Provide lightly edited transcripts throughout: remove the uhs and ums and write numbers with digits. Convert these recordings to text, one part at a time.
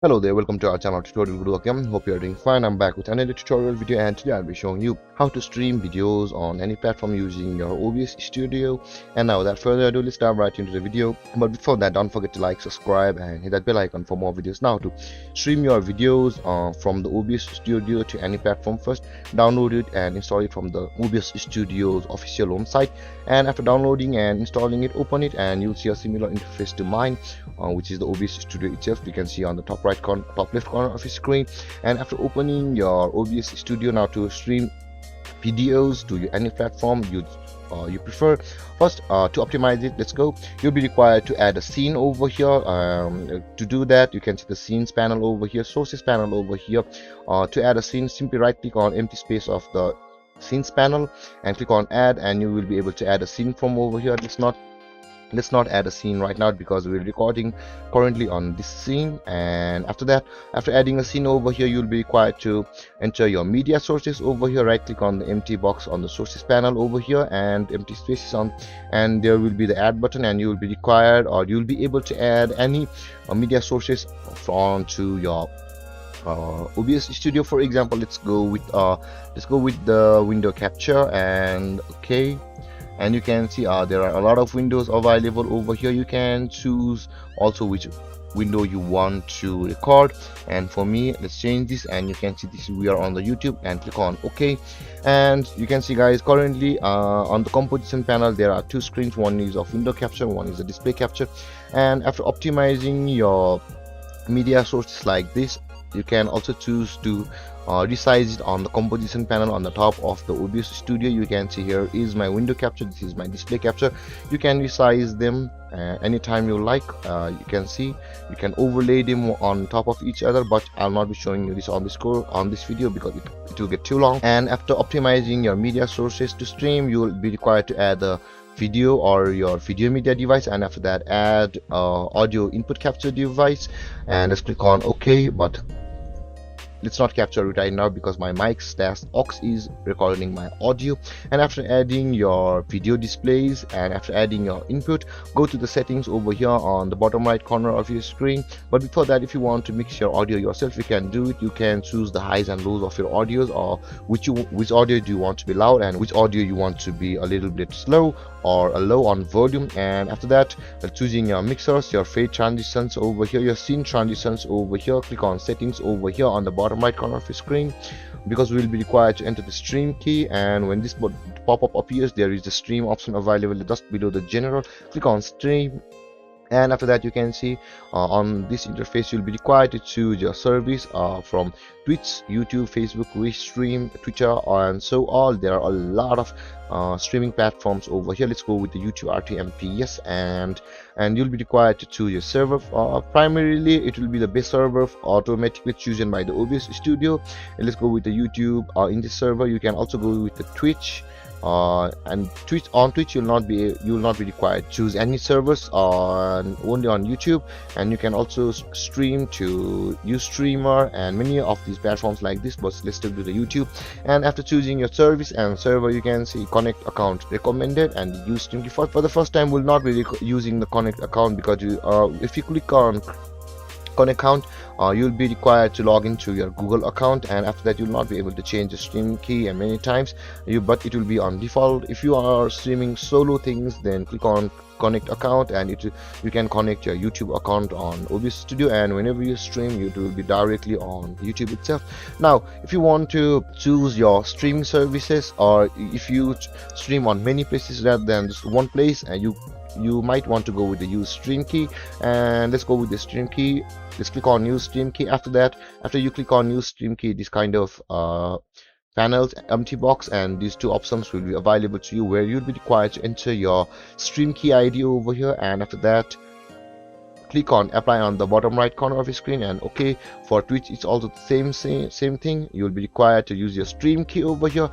Hello there, welcome to our channel tutorial video. Hope you are doing fine. I'm back with another tutorial video, and today I'll be showing you how to stream videos on any platform using your OBS Studio. And now without further ado, let's dive right into the video. But before that, don't forget to like, subscribe and hit that bell icon for more videos. Now to stream your videos from the OBS Studio to any platform, first download it and install it from the OBS Studio's official home site. And after downloading and installing it, open it and you'll see a similar interface to mine, which is the OBS Studio itself. You can see on the top left corner of your screen. And after opening your OBS Studio, now to stream videos to any platform you prefer, first to optimize it, let's go. You'll be required to add a scene over here. To do that, you can see the scenes panel over here, sources panel over here. To add a scene, simply right click on empty space of the scenes panel and click on add, and you will be able to add a scene from over here. Let's not add a scene right now because we're recording currently on this scene. And after that, after adding a scene over here, you'll be required to enter your media sources over here. Right click on the empty box on the sources panel over here and empty spaces on, and there will be the add button, and you will be required, or you'll be able to add any media sources onto your OBS Studio. For example, let's go with the window capture, and okay. And you can see there are a lot of windows available over here. You can choose also which window you want to record, and for me, let's change this, and you can see this, we are on the YouTube, and click on OK. And you can see, guys, currently on the composition panel there are two screens. One is of window capture, one is a display capture. And after optimizing your media sources like this, you can also choose to resize it on the composition panel on the top of the OBS Studio. You can see here is my window capture, this is my display capture. You can resize them anytime you like. You can see you can overlay them on top of each other, but I'll not be showing you this on this video because it will get too long. And after optimizing your media sources to stream, you will be required to add a video or your video media device, and after that add audio input capture device, and let's click on OK. But let's not capture it right now because my mic/aux is recording my audio. And after adding your video displays and after adding your input, go to the settings over here on the bottom right corner of your screen. But before that, if you want to mix your audio yourself, you can do it. You can choose the highs and lows of your audios, or which audio do you want to be loud and which audio you want to be a little bit slow or a low on volume. And after that, choosing your mixers, your fade transitions over here, your scene transitions over here, click on settings over here on the bottom right corner of your screen, because we will be required to enter the stream key. And when this pop-up appears, there is the stream option available just below the general. Click on stream, and after that you can see on this interface you'll be required to choose your service from Twitch, YouTube, Facebook, Livestream, Twitter, and so all. There are a lot of streaming platforms over here. Let's go with the YouTube RTMP, and you'll be required to choose your server. Primarily it will be the best server automatically chosen by the OBS Studio. And let's go with the YouTube. In this server you can also go with the Twitch, and on Twitch you will not be required to choose any servers, only on YouTube. And you can also stream to Ustreamer and many of these platforms like this, but let's stick to the YouTube. And after choosing your service and server, you can see connect account recommended and use stream key. For the first time we'll not be using the connect account, because if you click on connect account, you'll be required to log into your Google account, and after that you'll not be able to change the stream key and many times, but it will be on default. If you are streaming solo things, then click on connect account, and you can connect your YouTube account on OBS Studio, and whenever you stream it will be directly on YouTube itself. Now if you want to choose your streaming services, or if you stream on many places rather than just one place, and you might want to go with the use stream key. And let's go with the stream key. Let's click on use stream key. After that, after you click on use stream key, this kind of panels, empty box, and these two options will be available to you, where you'll be required to enter your stream key ID over here. And after that, click on apply on the bottom right corner of your screen, and okay. For Twitch it's also the same thing. You'll be required to use your stream key over here.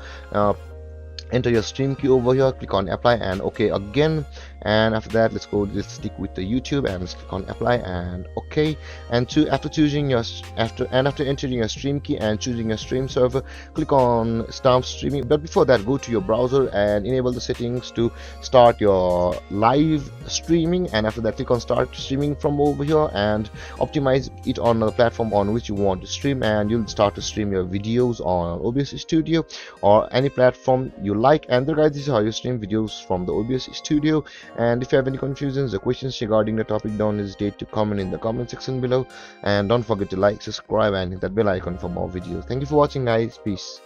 Enter your stream key over here, click on apply and okay again. and after that let's stick with the YouTube, and let's click on apply and OK. And after entering your stream key and choosing your stream server, click on start streaming. But before that, go to your browser and enable the settings to start your live streaming, and after that click on start streaming from over here and optimize it on the platform on which you want to stream, and you'll start to stream your videos on OBS Studio or any platform you like. And there guys, this is how you stream videos from the OBS Studio. And if you have any confusions or questions regarding the topic, don't hesitate to comment in the comment section below, and don't forget to like, subscribe and hit that bell icon for more videos. Thank you for watching guys. Peace.